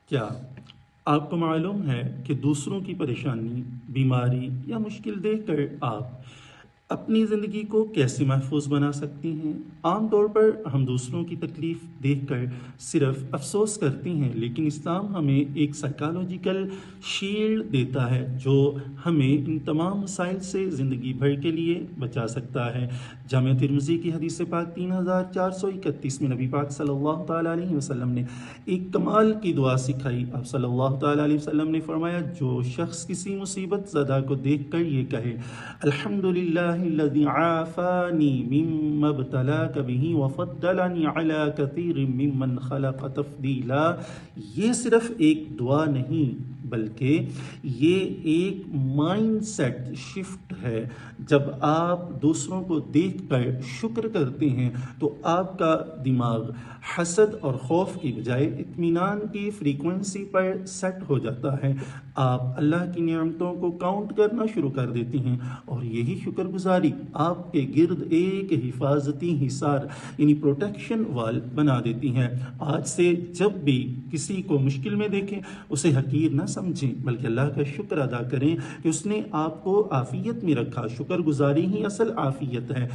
کیا آپ کو معلوم ہے کہ دوسروں کی پریشانی، بیماری یا مشکل دیکھ کر آپ اپنی زندگی کو کیسے محفوظ بنا سکتی ہیں؟ عام طور پر ہم دوسروں کی تکلیف دیکھ کر صرف افسوس کرتے ہیں، لیکن اسلام ہمیں ایک سائیکالوجیکل شیلڈ دیتا ہے جو ہمیں ان تمام مسائل سے زندگی بھر کے لیے بچا سکتا ہے۔ جامع ترمذی کی حدیث پاک 3431 میں نبی پاک صلی اللہ تعالیٰ علیہ وسلم نے ایک کمال کی دعا سکھائی۔ آپ صلی اللہ تعالیٰ علیہ وسلم نے فرمایا، جو شخص کسی مصیبت زدہ کو دیکھ کر یہ کہے الحمدللہ الذی عافانی مما ابتلاک بہ وفضلنی علی کثیر ممن خلق تفضیلا، یہ صرف ایک دعا نہیں بلکہ یہ ایک مائنڈ سیٹ شفٹ ہے۔ جب آپ دوسروں کو دیکھ کر شکر کرتے ہیں تو آپ کا دماغ حسد اور خوف کی بجائے اطمینان کی فریکوینسی پر سیٹ ہو جاتا ہے۔ آپ اللہ کی نعمتوں کو کاؤنٹ کرنا شروع کر دیتی ہیں اور یہی شکر گزاری آپ کے گرد ایک حفاظتی حصار یعنی پروٹیکشن وال بنا دیتی ہیں۔ آج سے جب بھی کسی کو مشکل میں دیکھیں اسے حقیر نہ سمجھیں بلکہ اللہ کا شکر ادا کریں کہ اس نے آپ کو عافیت میں رکھا۔ شکر گزاری ہی اصل عافیت ہے۔